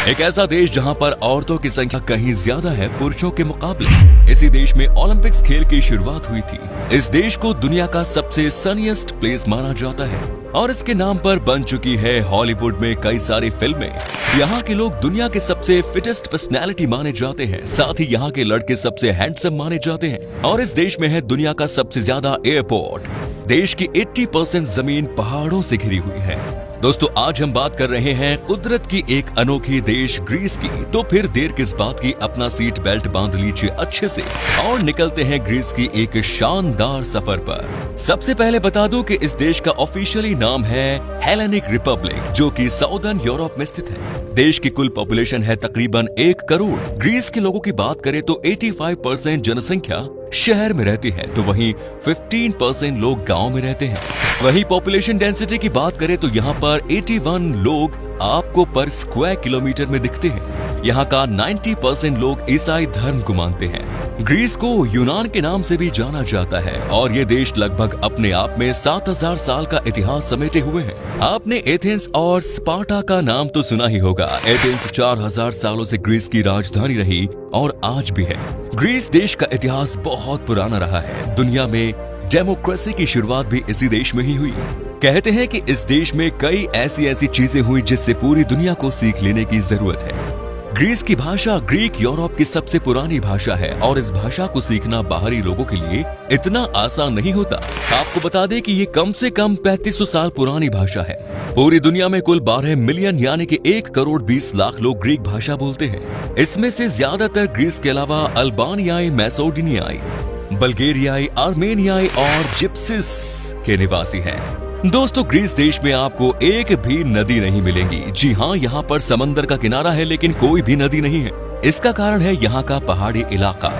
एक ऐसा देश जहां पर औरतों की संख्या कहीं ज्यादा है पुरुषों के मुकाबले। इसी देश में ओलंपिक्स खेल की शुरुआत हुई थी। इस देश को दुनिया का सबसे सनीएस्ट प्लेस माना जाता है और इसके नाम पर बन चुकी है हॉलीवुड में कई सारी फिल्में। यहाँ के लोग दुनिया के सबसे फिटेस्ट पर्सनैलिटी माने जाते हैं। साथ ही यहाँ के लड़के सबसे हैंडसम माने जाते हैं और इस देश में है दुनिया का सबसे ज्यादा एयरपोर्ट। देश की 80% जमीन पहाड़ों से घिरी हुई है। दोस्तों, आज हम बात कर रहे हैं कुदरत की एक अनोखी देश ग्रीस की। तो फिर देर किस बात की, अपना सीट बेल्ट बांध लीजिए अच्छे से और निकलते हैं ग्रीस की एक शानदार सफर पर। सबसे पहले बता दूं कि इस देश का ऑफिशियली नाम है हेलेनिक रिपब्लिक, जो कि साउदर्न यूरोप में स्थित है। देश की कुल पॉपुलेशन है तकरीबन 1 करोड़। ग्रीस के लोगों की बात करें तो 85% जनसंख्या शहर में रहती है, तो वहीं 15% लोग गांव में रहते हैं। वहीं पॉपुलेशन डेंसिटी की बात करें तो यहाँ पर 81 लोग आपको पर स्क्वायर किलोमीटर में दिखते हैं। यहाँ का 90% लोग ईसाई धर्म को मानते हैं। ग्रीस को यूनान के नाम से भी जाना जाता है और ये देश लगभग अपने आप में 7000 साल का इतिहास समेटे हुए है। आपने एथेंस और स्पार्टा का नाम तो सुना ही होगा। एथेंस 4000 सालों से ग्रीस की राजधानी रही और आज भी है। ग्रीस देश का इतिहास बहुत पुराना रहा है। दुनिया में डेमोक्रेसी की शुरुआत भी इसी देश में ही हुई। कहते हैं कि इस देश में कई ऐसी चीजें हुई जिससे पूरी दुनिया को सीख लेने की जरूरत है। ग्रीस की भाषा ग्रीक यूरोप की सबसे पुरानी भाषा है और इस भाषा को सीखना बाहरी लोगों के लिए इतना आसान नहीं होता। आपको बता दें कि ये कम से कम 3500 साल पुरानी भाषा है। पूरी दुनिया में कुल 12 मिलियन यानी कि 1 करोड़ 20 लाख लोग ग्रीक भाषा बोलते हैं। इसमें से ज्यादातर ग्रीस के अलावा अल्बानियाई, मैसेडोनियाई, बल्गेरियाई, आर्मेनियाई और जिप्सिस के निवासी हैं। दोस्तों, ग्रीस देश में आपको एक भी नदी नहीं मिलेगी। जी हाँ, यहाँ पर समंदर का किनारा है लेकिन कोई भी नदी नहीं है। इसका कारण है यहाँ का पहाड़ी इलाका।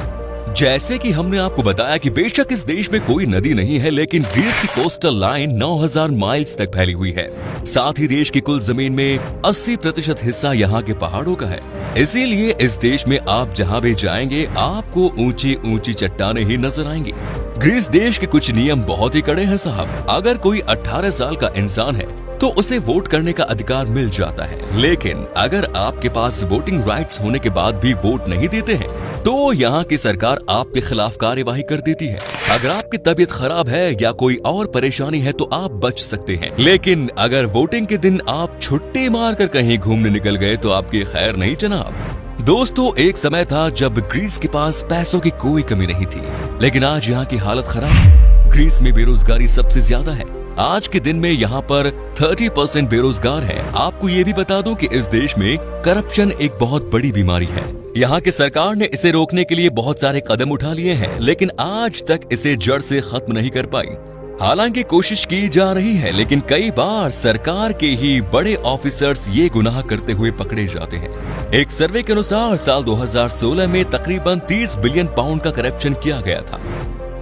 जैसे कि हमने आपको बताया कि बेशक इस देश में कोई नदी नहीं है, लेकिन ग्रीस की कोस्टल लाइन 9000 माइल्स तक फैली हुई है। साथ ही देश की कुल जमीन में 80% हिस्सा यहाँ के पहाड़ों का है। इसीलिए इस देश में आप जहाँ भी जाएंगे आपको ऊंची ऊंची चट्टानें ही नजर आएंगी। ग्रीस देश के कुछ नियम बहुत ही कड़े हैं साहब। अगर कोई 18 साल का इंसान है तो उसे वोट करने का अधिकार मिल जाता है, लेकिन अगर आपके पास वोटिंग राइट्स होने के बाद भी वोट नहीं देते हैं तो यहाँ की सरकार आपके खिलाफ कार्यवाही कर देती है। अगर आपकी तबीयत खराब है या कोई और परेशानी है तो आप बच सकते हैं, लेकिन अगर वोटिंग के दिन आप छुट्टी मारकर कहीं घूमने निकल गए तो आपकी खैर नहीं जनाब। दोस्तों, एक समय था जब ग्रीस के पास पैसों की कोई कमी नहीं थी, लेकिन आज यहाँ की हालत खराब है। ग्रीस में बेरोजगारी सबसे ज्यादा है। आज के दिन में यहाँ पर 30% बेरोजगार है। आपको ये भी बता दूं कि इस देश में करप्शन एक बहुत बड़ी बीमारी है। यहाँ की सरकार ने इसे रोकने के लिए बहुत सारे कदम उठा लिए हैं, लेकिन आज तक इसे जड़ से खत्म नहीं कर पाई। हालांकि कोशिश की जा रही है, लेकिन कई बार सरकार के ही बड़े ऑफिसर्स ये गुनाह करते हुए पकड़े जाते हैं। एक सर्वे के अनुसार साल 2016 में तकरीबन 30 बिलियन पाउंड का करप्शन किया गया था।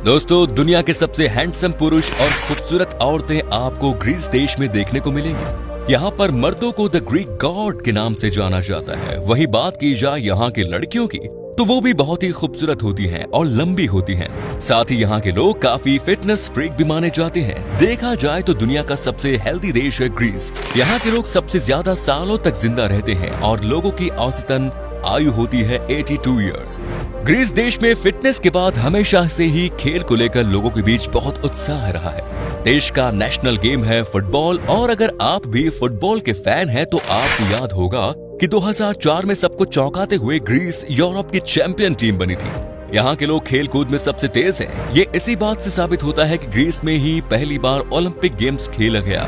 दोस्तों, दुनिया के सबसे हैंडसम पुरुष और खूबसूरत औरतें आपको ग्रीस देश में देखने को मिलेंगी। यहाँ पर मर्दों को द ग्रीक गॉड के नाम से जाना जाता है। वही बात की जाए यहाँ की लड़कियों की तो वो भी बहुत ही खूबसूरत होती हैं और लंबी होती हैं। साथ ही यहाँ के लोग काफी फिटनेस फ्रीक भी माने जाते हैं। देखा जाए तो दुनिया का सबसे हेल्दी देश है ग्रीस। यहाँ के लोग सबसे ज्यादा सालों तक जिंदा रहते हैं और लोगों की औसतन आयु होती है 82 इयर्स। ग्रीस देश में फिटनेस के बाद हमेशा से ही खेल को लेकर लोगों के बीच बहुत उत्साह रहा है। देश का नेशनल गेम है फुटबॉल और अगर आप भी फुटबॉल के फैन हैं तो आपको याद होगा कि 2004 में सबको चौंकाते हुए ग्रीस यूरोप की चैंपियन टीम बनी थी। यहाँ के लोग खेल कूद में सबसे तेज हैं। ये इसी बात से साबित होता है कि ग्रीस में ही पहली बार ओलंपिक गेम्स खेला गया,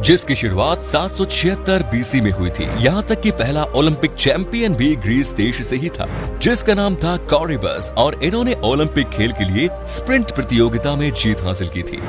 जिसकी शुरुआत 776 बीसी में हुई थी। यहाँ तक कि पहला ओलंपिक चैंपियन भी ग्रीस देश से ही था, जिसका नाम था कॉरिबस, और इन्होंने ओलंपिक खेल के लिए स्प्रिंट प्रतियोगिता में जीत हासिल की थी।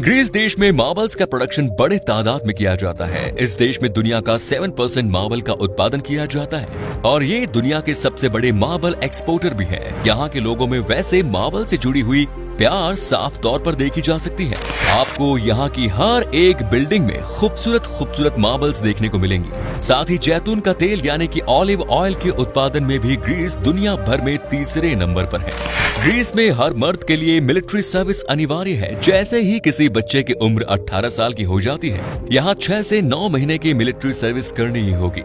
ग्रीस देश में मार्बल्स का प्रोडक्शन बड़े तादाद में किया जाता है। इस देश में दुनिया का 7% मार्बल का उत्पादन किया जाता है और ये दुनिया के सबसे बड़े मार्बल एक्सपोर्टर भी है। यहाँ के लोगों में वैसे मार्बल से जुड़ी हुई प्यार साफ तौर पर देखी जा सकती है। आपको यहाँ की हर एक बिल्डिंग में खूबसूरत खूबसूरत मार्बल्स देखने को मिलेंगी। साथ ही जैतून का तेल यानी कि ऑलिव ऑयल के उत्पादन में भी ग्रीस दुनिया भर में तीसरे नंबर पर है। ग्रीस में हर मर्द के लिए मिलिट्री सर्विस अनिवार्य है। जैसे ही किसी बच्चे की उम्र 18 साल की हो जाती है, यहाँ 6 से 9 महीने की मिलिट्री सर्विस करनी ही होगी।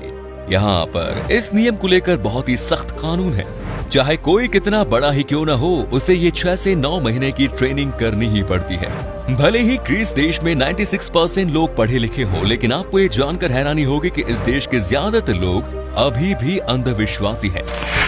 यहाँ पर इस नियम को लेकर बहुत ही सख्त कानून है। चाहे कोई कितना बड़ा ही क्यों ना हो, उसे ये 6 से 9 महीने की ट्रेनिंग करनी ही पड़ती है। भले ही ग्रीस देश में 96% लोग पढ़े लिखे हो, लेकिन आपको ये जानकर हैरानी होगी कि इस देश के ज्यादातर लोग अभी भी अंधविश्वासी हैं।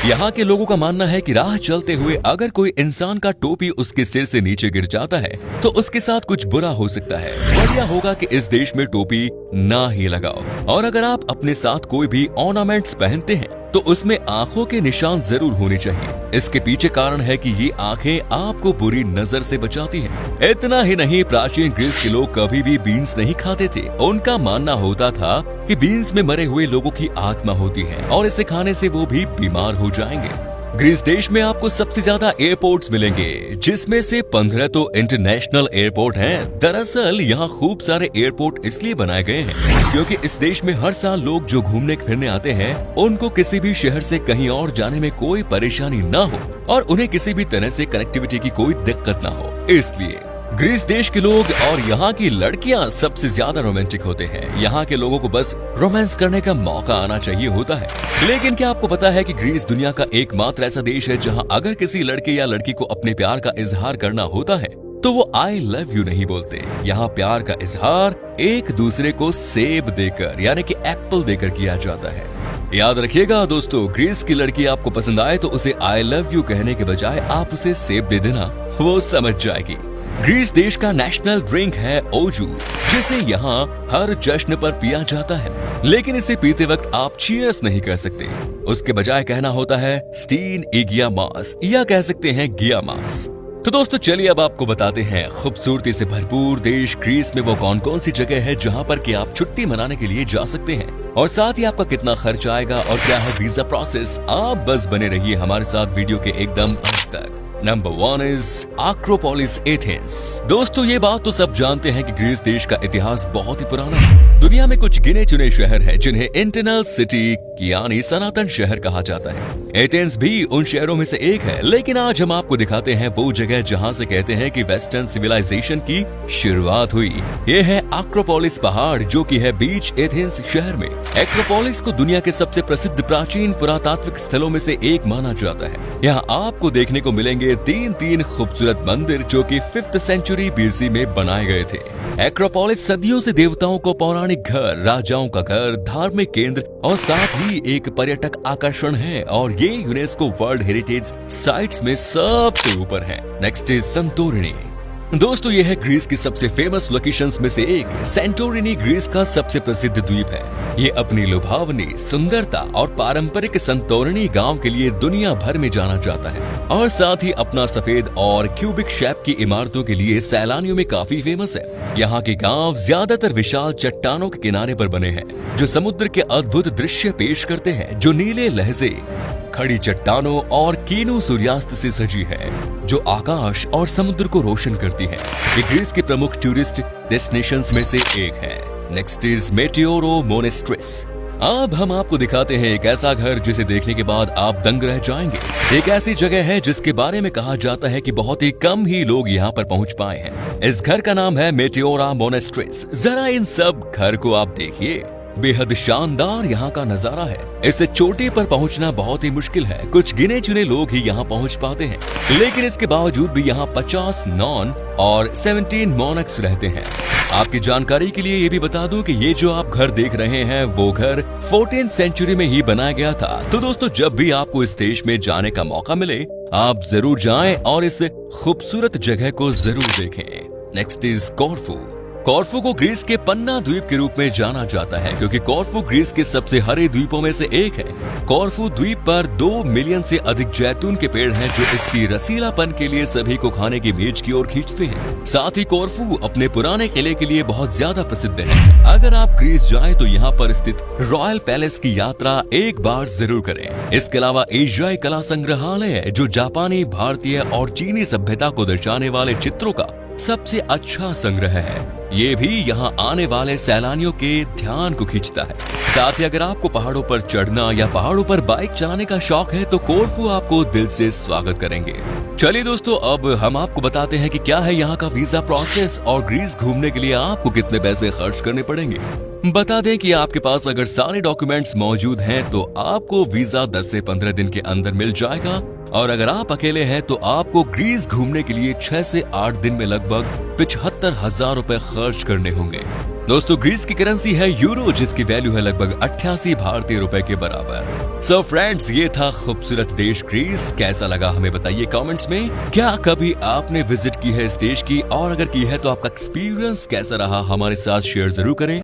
यहाँ के लोगों का मानना है कि राह चलते हुए अगर कोई इंसान का टोपी उसके सिर से नीचे गिर जाता है तो उसके साथ कुछ बुरा हो सकता है। बढ़िया होगा कि इस देश में टोपी ना ही लगाओ, और अगर आप अपने साथ कोई भी ऑर्नामेंट्स पहनते हैं तो उसमें आंखों के निशान जरूर होने चाहिए। इसके पीछे कारण है कि ये आंखें आपको बुरी नजर से बचाती हैं। इतना ही नहीं, प्राचीन ग्रीस के लोग कभी भी बीन्स नहीं खाते थे। उनका मानना होता था कि बीन्स में मरे हुए लोगों की आत्मा होती है और इसे खाने से वो भी बीमार हो जाएंगे। ग्रीस देश में आपको सबसे ज्यादा एयरपोर्ट्स मिलेंगे, जिसमें से 15 तो इंटरनेशनल एयरपोर्ट हैं। दरअसल यहाँ खूब सारे एयरपोर्ट इसलिए बनाए गए हैं क्योंकि इस देश में हर साल लोग जो घूमने फिरने आते हैं उनको किसी भी शहर से कहीं और जाने में कोई परेशानी ना हो और उन्हें किसी भी तरह से कनेक्टिविटी की कोई दिक्कत ना हो। इसलिए ग्रीस देश के लोग और यहाँ की लड़कियां सबसे ज्यादा रोमांटिक होते हैं। यहाँ के लोगों को बस रोमांस करने का मौका आना चाहिए होता है। लेकिन क्या आपको पता है कि ग्रीस दुनिया का एकमात्र ऐसा देश है जहाँ अगर किसी लड़के या लड़की को अपने प्यार का इजहार करना होता है तो वो आई लव यू नहीं बोलते। यहाँ प्यार का इजहार एक दूसरे को सेब देकर यानी कि एप्पल देकर किया जाता है। याद रखिएगा दोस्तों, ग्रीस की लड़की आपको पसंद आए तो उसे आई लव यू कहने के बजाय आप उसे सेब दे देना, वो समझ जाएगी। ग्रीस देश का नेशनल ड्रिंक है ओजू, जिसे यहाँ हर जश्न पर पिया जाता है। लेकिन इसे पीते वक्त आप चीयर्स नहीं कर सकते, उसके बजाय कहना होता है स्टीन इगियामास या कह सकते हैं गियामास। तो दोस्तों चलिए अब आपको बताते हैं खूबसूरती से भरपूर देश ग्रीस में वो कौन कौन सी जगह है जहाँ पर कि आप छुट्टी मनाने के लिए जा सकते हैं, और साथ ही आपका कितना खर्च आएगा और क्या है वीजा प्रोसेस। आप बस बने रहिए हमारे साथ वीडियो के एकदम अंत तक। Number 1 is Acropolis Athens. दोस्तों ये बात तो सब जानते हैं कि ग्रीस देश का इतिहास बहुत ही पुराना है। दुनिया में कुछ गिने चुने शहर हैं जिन्हें इंटरनल सिटी यानी सनातन शहर कहा जाता है। एथेंस भी उन शहरों में से एक है, लेकिन आज हम आपको दिखाते हैं वो जगह जहां से कहते हैं कि वेस्टर्न सिविलाइजेशन की शुरुआत हुई। ये है एक्रोपोलिस पहाड़, जो कि है बीच एथेंस शहर में। एक्रोपोलिस को दुनिया के सबसे प्रसिद्ध प्राचीन पुरातात्विक स्थलों में से एक माना जाता है। यहाँ आपको देखने को मिलेंगे तीन खूबसूरत मंदिर जो कि 5th सेंचुरी बीसी में बनाए गए थे। एक्रोपोलिस सदियों से देवताओं को पौराणिक घर, राजाओं का घर, धार्मिक केंद्र और साथ ही एक पर्यटक आकर्षण है, और ये यूनेस्को वर्ल्ड हेरिटेज साइट्स में सबसे ऊपर है। Next is Santorini. दोस्तों ये है ग्रीस की सबसे फेमस लोकेशंस में से एक। सेंटोरिनी ग्रीस का सबसे प्रसिद्ध द्वीप है। ये अपनी लुभावनी सुंदरता और पारंपरिक संतोरिनी गांव के लिए दुनिया भर में जाना जाता है, और साथ ही अपना सफेद और क्यूबिक शेप की इमारतों के लिए सैलानियों में काफी फेमस है। यहाँ के गांव ज्यादातर विशाल चट्टानों के किनारे पर बने हैं जो समुद्र के अद्भुत दृश्य पेश करते हैं, जो नीले लहजे, खड़ी चट्टानों और कीनू सूर्यास्त से सजी है, जो आकाश और समुद्र को रोशन करती है। ये ग्रीस के प्रमुख टूरिस्ट डेस्टिनेशंस में से एक है। Next is Meteora monasteries. अब हम आपको दिखाते हैं एक ऐसा घर जिसे देखने के बाद आप दंग रह जाएंगे। एक ऐसी जगह है जिसके बारे में कहा जाता है कि बहुत ही कम ही लोग यहाँ पर पहुँच पाए हैं। इस घर का नाम है मेटिओरा मोनेस्ट्रिस। जरा इन सब घर को आप देखिए, बेहद शानदार यहाँ का नजारा है। इस चोटी पर पहुँचना बहुत ही मुश्किल है, कुछ गिने चुने लोग ही यहाँ पहुँच पाते हैं, लेकिन इसके बावजूद भी यहाँ 50 नॉन और 17 मोनक्स रहते हैं। आपकी जानकारी के लिए ये भी बता दूं कि ये जो आप घर देख रहे हैं वो घर 14th सेंचुरी में ही बनाया गया था। तो दोस्तों जब भी आपको इस देश में जाने का मौका मिले आप जरूर जाएं और इस खूबसूरत जगह को जरूर देखें। Next is कॉर्फू। कॉर्फू को ग्रीस के पन्ना द्वीप के रूप में जाना जाता है क्योंकि कॉर्फू ग्रीस के सबसे हरे द्वीपों में से एक है। कॉर्फू द्वीप पर 2 मिलियन से अधिक जैतून के पेड़ हैं जो इसकी रसीलापन के लिए सभी को खाने की मेज की ओर खींचते हैं। साथ ही कॉर्फू अपने पुराने किले के लिए बहुत ज्यादा प्रसिद्ध है। अगर आप ग्रीस जाएं तो यहाँ पर स्थित रॉयल पैलेस की यात्रा एक बार जरूर करें। इसके अलावा एशियाई कला संग्रहालय है जो जापानी, भारतीय और चीनी सभ्यता को दर्शाने वाले चित्रों का सबसे अच्छा संग्रह है। ये भी यहाँ आने वाले सैलानियों के ध्यान को खींचता है। साथ ही अगर आपको पहाड़ों पर चढ़ना या पहाड़ों पर बाइक चलाने का शौक है तो कोरफू आपको दिल से स्वागत करेंगे। चलिए दोस्तों, अब हम आपको बताते हैं कि क्या है यहाँ का वीजा प्रोसेस और ग्रीस घूमने के लिए आपको कितने पैसे खर्च करने पड़ेंगे। बता दें कि आपके पास अगर सारे डॉक्यूमेंट्स मौजूद हैं तो आपको वीजा 10 से 15 दिन के अंदर मिल जाएगा, और अगर आप अकेले हैं तो आपको ग्रीस घूमने के लिए 6 से 8 दिन में लगभग 75,000 रुपए खर्च करने होंगे। दोस्तों, ग्रीस की करेंसी है यूरो, जिसकी वैल्यू है लगभग 88 भारतीय रुपए के बराबर। सो फ्रेंड्स, ये था खूबसूरत देश ग्रीस। कैसा लगा हमें बताइए कमेंट्स में। क्या कभी आपने विजिट की है इस देश की, और अगर की है तो आपका एक्सपीरियंस कैसा रहा हमारे साथ शेयर जरूर करें।